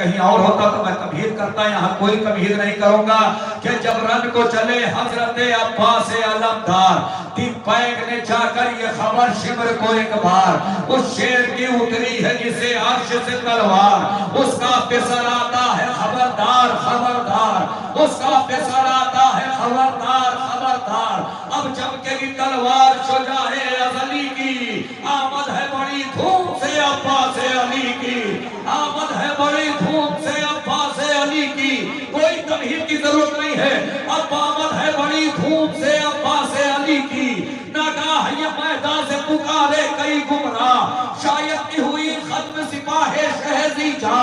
कहीं और होता तो मैं कबीर करता, यहाँ कोई कबीर नहीं करूंगा। कि जब रन को चले हजरत अब्बास अलमदार, पैग ने जाकर ये खबर शिमर को एक बार, उस शेर की उतरी है जिसे अर्श से तलवार, उसका फिसर आता है खबरदार खबरदार, उसका फिसर आता है खबरदार खबरदार। अब चमकेगी तलवार शुजाए अजली की, आमद है बड़ी धूम से अब्बास अली की, आमद है बड़ी धूम से अब्बास अली की। कोई तमहीद की जरूरत नहीं है, अब आमद है बड़ी धूम से अब्बास अली की। नागाह ये मैदान से पुकारे कई गुमराह, शायद की हुई खत्म सिपाहे शहजी जा,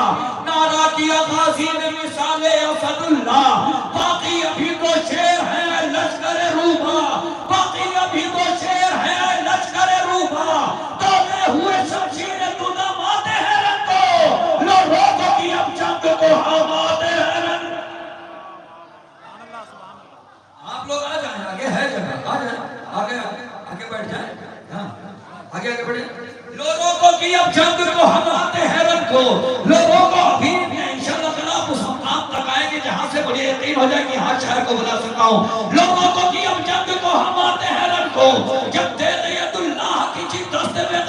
नारा किया गाजी ने मिसाले असदुल्लाह। बाकी अभी तो शेर है लश्कर रूबा, बाकी अभी तो शेर है लश्कर रूबा। तोड़े हुए शमशीर तूने माते हैं रन को, लोगों को की अब जंग को हमाते हैं रन। आप लोग आ जाए, आगे है जगह, आ जाए, आगे आगे बैठ जाए, हाँ आगे आगे बढ़े। लोगों को की अब जंग को हमाते हैं रन को, लोगों को अभी इंशाअल्लाह उस मुकाम तक आएंगे जहां से बड़ी यकीन हो जाए कि हाँ शहर को बुला सकता हूँ। लोगों को की अब जंग को हमाते हैं रन को, जब दे अब्दुल्लाह की जी दस्ते में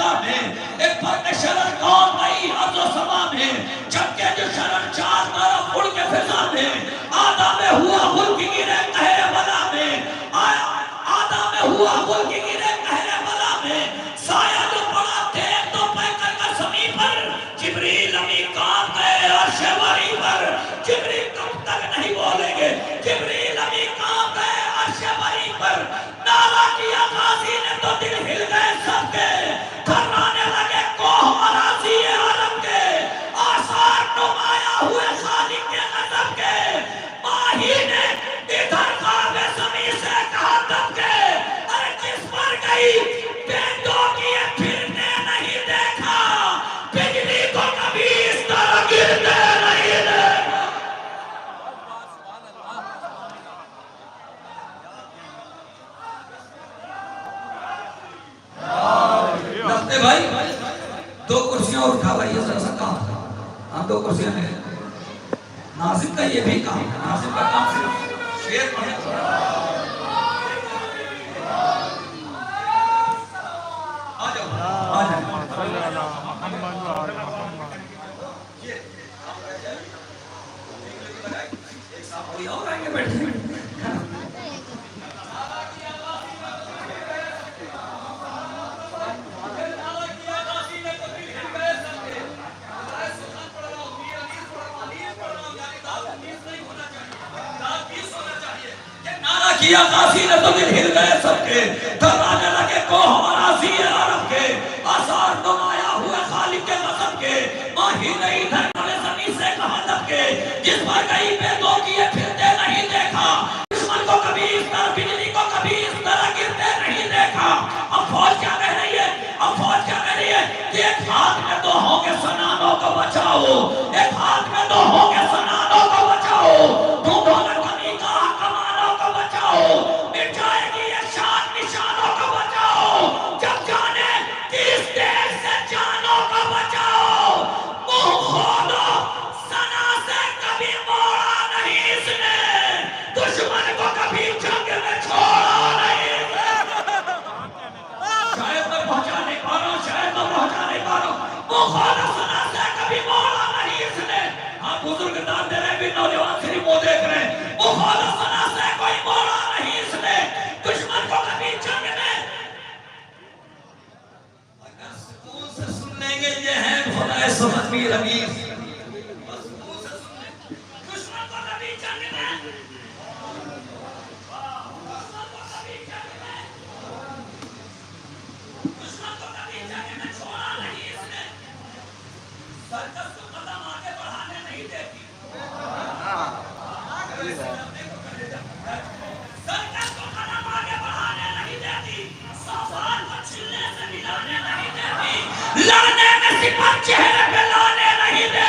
एक फर्क शरण कौन नहीं अर्ज़ समा में, जबकि जो शरण चार तरफ उड़ के फिजा में, आधा में हुआ गुल की गिरे कहरे बला में, आधा में हुआ गुल की गिरे कहरे बला में। साया जो पड़ा थे तो पैकर का समी पर, जिब्रील अमी काम गए अर्श वरी पर। जिब्रील कब तक नहीं बोलेंगे, जिब्रील अमी काम गए अर्श वरी पर। नारा किया गाजी ने तो दिल हिल गए सबके, थर्राने लगे कोह अराज़ी अरब के, आसार नुमाया हुए खालिक के गज़ब के। माही ने इधर काबे ज़मीं से कहा दब के, अरे जिस पर गई बेंदों की फिरने नहीं देखा, बिजली को कभी इस तरह गिरते नहीं देखा। लगते भाई दो कुर्सियां उठा भाई, ये सा काम था। हाँ दो कुर्सियां ले, नासिब का ये भी काम है, नासिब का काम सिर्फ शेर पढ़े। आ जाओ आ जाओ, एक साथ कोई और आएंगे बैठे। किया गाजी ने तो दिल हिल गए सबके, थर्राने लगे कोह अराज़ी अरब के, आसार नुमाया हुए खालिक के गज़ब के। माही ने इधर काबे ज़मीं से कहा दब के, जिस पर गई बेदों की फिरते नहीं देखा, दुश्मन को कभी इस तरह, बिजली को कभी इस तरह गिरते नहीं देखा। अब फौज क्या कह रही है, अब फौज क्या कह रही है, एक हाथ में तो होंगे सनानों को बचाओ, एक हाथ में तो होंगे सनानों को बचाओ, ढूंढो न कमी का कमानों को बचाओ, मिट जाएगी ये शान निशानों को बचाओ, जब जाने किस देश से जानों को बचाओ। मुंह खोलो सना से कभी मोड़ा नहीं इसने, दुश्मन को कभी जंग में छोड़ा नहीं। शायद मैं पहुंचा नहीं पा रहा हूं, शायद मैं पहुंचा नहीं पा रहा हूं। मुंह खोलो सना से कभी मोड़ा नहीं इसने। हाँ बुजुर्ग दान दे रहे, भी नौजवान सिर्फ वो देख रहे हैं। मुंह खोलो सना से कोई मोड़ा नहीं इसने, दुश्मन को कभी जंग में। अगर सुकून से सुन लेंगे ये है खुदा समझ भी रमीज, सुकून से सुन लेंगे दुश्मन को कभी जंग में, दुश्मन को कभी जंग में, दुश्मन को कभी जंग में छोड़ा नहीं इसने। सर्कस को कदम आगे बढ़ाने नहीं देती, सर्कस को कदम आगे बढ़ाने नहीं देती, सवाल को छिलने से मिलाने नहीं देती, लड़ने में सिपह चेहरे पे लाने नहीं देती।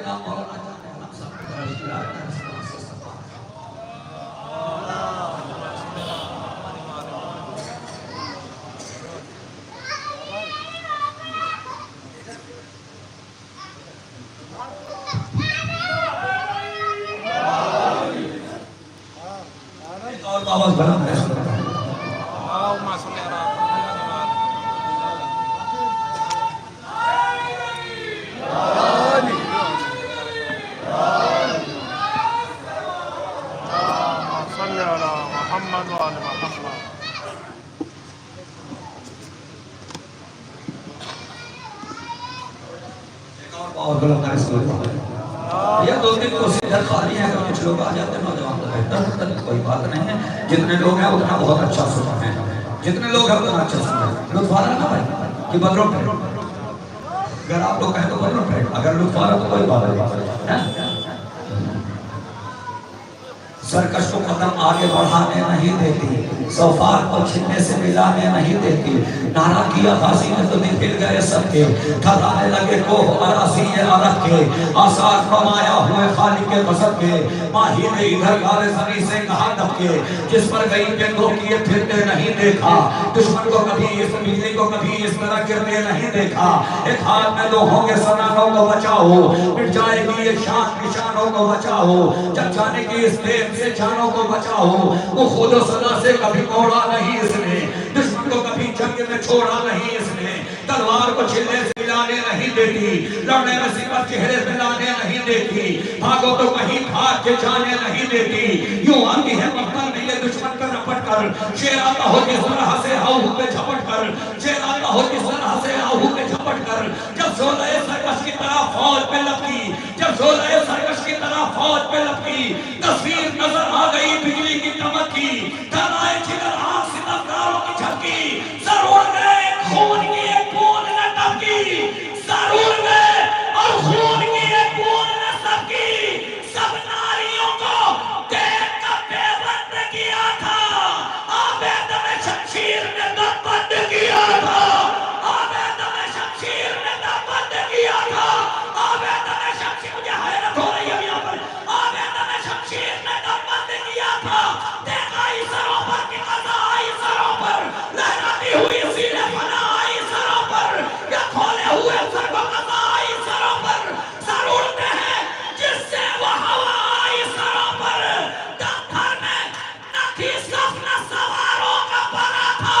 जनाब मौलाना जाने हम सब और आवाज बड़ा है और गलत है ये दो तीन कुर्सी इधर खाली है, अगर कुछ लोग आ जाते हैं नौजवान तो बेहतर, कोई बात नहीं है। जितने लोग हैं उतना बहुत अच्छा सुना है, जितने लोग हैं उतना अच्छा सुना है। लुत्फ आ रहा ना भाई कि बदलो पे, अगर आप लोग कहें तो बदलो पे, अगर लुत्फ आ रहा तो कोई बात नहीं। सरकश को कदम आगे बढ़ाने नहीं देती, सौफार को छीनने से मिलाने नहीं देती। नारा किया फांसी में तो निकल गए सबके, ठहराने लगे कोह अरासी अरब के, आसार फरमाया हुए खाली के बसत के। माही ने इधर गाले सनी से कहा दबके, जिस पर गई जंगों किए फिरते नहीं देखा। दुश्मन को कभी इस बिजली को कभी इस तरह गिरते नहीं देखा। एक हाथ में दो होंगे सनानों को बचाओ, मिट जाएगी ये शान निशानों को बचाओ। जब जाने की इस देश से जानों को बचाओ, वो खुद सदा से कभी मोड़ा नहीं इसने, दुश्मन को कभी जंग में छोड़ा नहीं इसने। तलवार को छिलने से मिलाने नहीं देती, लड़ने में सिर्फ चेहरे पे लाने नहीं देती। भागो तो कहीं भाग के जाने नहीं देती, यूं आती है मक्तल में ये दुश्मन का रपट कर। शेर आता हो जिस तरह से आहू पे झपट कर, शेर आता हो जिस तरह से आहू पे झपट कर। जब ज़ोलाए सरकश की तरह फौज पे लपकी, जब ज़ोलाए सरकश की तरह फौज पे लपकी। तस्वीर नजर आ गई बिजली की चमकी, तनाए जिगर आंख सितमगारों की झपकी। सर उड़ गए खून की एक बूंद न टपकी, सर उड़ गए और खून की एक बूंद न टपकी। सब नारियों को देख कर बेबंद किया था, आबेद में शमशीर ने दम बंद किया था। आबेद में शमशीर ने दम बंद किया था। आबेद में शमशीर, मुझे हैरत हो रही है यहाँ पर, आबेद में शमशीर ने दम बंद किया था। देखा इस सरों पर कि कज़ा आई सरों पर, लहराती हुई सीने फना आई सरों पर, या खोले हुए सर को कज़ा आई सरों पर। सर उड़ते हैं जिससे वो हवा आई सरों पर। दफ्तर में न थी सफ न सवारों का भरा था,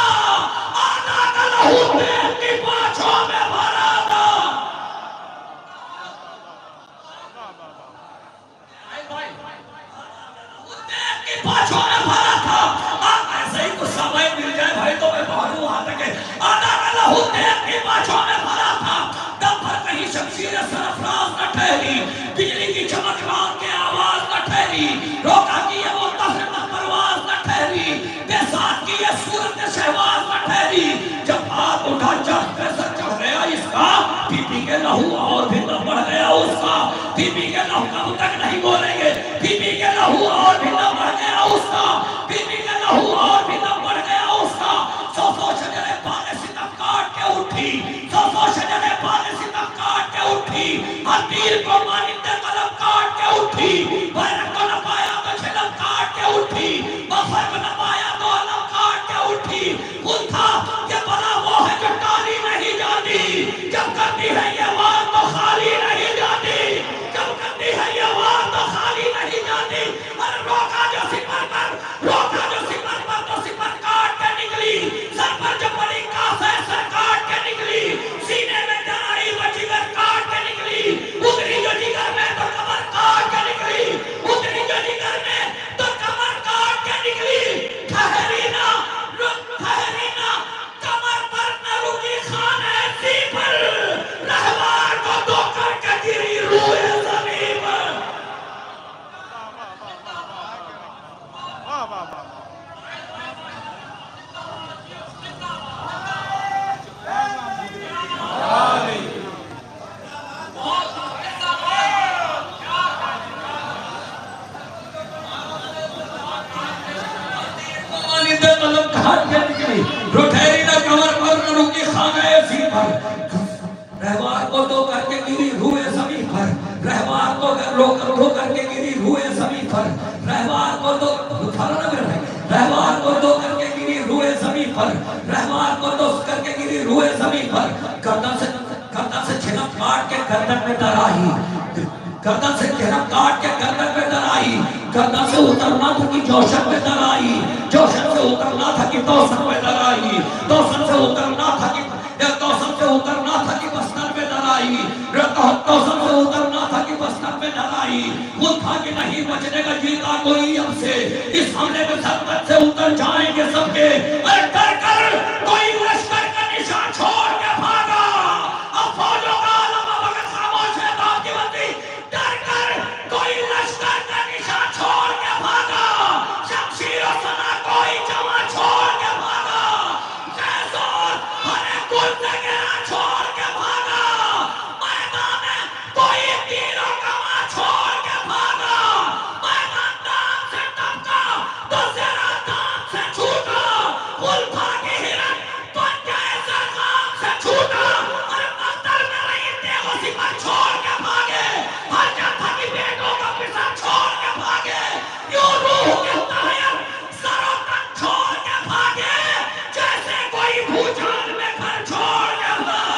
आधा का लहू देश की पाँचों में भरा था। पाँचों में भरा था। आप ऐसे ही कुछ समय मिल जाए भाई तो मैं भागू वहां तक। आधा का लहू देश की पाँचों में भरा था। दम भर कहीं शमशीर सरफराज न ठहरी, बिजली की चमक रात के आवाज न ठहरी। रोका की ये वो तफरीक परवाज न ठहरी, बेसात की ये सूरत शहवाज न ठहरी। जब हाथ उठा चढ़ पे सर चढ़ गया इसका, बीबी के लहू और भी दम बढ़ गया उसका। बीबी के लहू कब तक नहीं बोलेंगे, बीबी के लहू और भी दम बढ़ गया उसका। बीबी के लहू और भी दम बढ़ गया उसका। सौ शजरे पाले सितम काट के उठी, सौ शजरे पाले सितम काट के उठी। हर तीर को मानिंदे कलम काट के उठी, बैरक को न पाया तो झिलम काट के उठी, मफर को न पाया तो अलम काट के उठी। खुद था ये बला वो है जो टाली नहीं जाती, जब करती है ये वार तो खाली नहीं जाती, जब करती है ये वार तो खाली नहीं जाती। अरे रोका जो सिपर पर, रोका जो सिपर पर तो सिपर काट के निकली। सर पर जो पड़ी काफ है सर काट के निकली, सीने में जराई वो जिगर काट के निकली। उतरी जो जिगर में तो कमर काट के निकली, उतरी जो जिगर में तो कमर काट के निकली। ठहरी ना, ठहरी ना, कमर पर न रुकी खान ऐसी पर, रहवार को दो करके गिरी रूए ज़मीन पर। रहवार को दो करके गिरी हुए ज़मीन पर, रहवार रो करके गिरी रूए ज़मीन पर, रहमान को दो रहमान को दो करके गिरी रूए ज़मीन पर, रहमान को दो करके गिरी रूए ज़मीन पर। गर्दन से छिनक काट के गर्दन में दराही, गर्दन से छिनक काट के गर्दन में दराई, गर्दन से उतरना था कि जोशन में दराई, जोशन से उतरना था कि तौसन में दराई, तौसन से उतरना था कि बस्तर में दराई, तौसन से उतरना था कि बस्तर में दराई। वो था कि नहीं बचने का जीता कोई अब से, इस हमले में सरकत से उतर जाएंगे सबके। अरे डर कर कोई लश्कर का निशान छोड़ के भागा, अब फौजों का आलम अब अगर खामोश है तो आपकी बंदी। डर कर कोई लश्कर का निशान छोड़ के भागा, शमशीर और सना कोई जवान छोड़ के भागा, जैसोर हरे कुल से घेरा छोड़ के भागा, मैदान में कोई तीरों का मार छोड़ के भागा, मैदान दाम से टपका तो जरा दाम से छूटा, फूल भागे हिरन तो जैसा काम से छूटा। अरे मंदिर में रही देवों सिपाही छोड़ के भागे, हर जगह की बेटों का पिता छोड़ के भागे, यूं रूह के तायर सरों तक छोड़ के भागे, जैसे कोई भूचाल में घर छोड़ के भागे।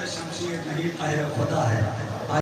शमशीर नहीं, खुदा है।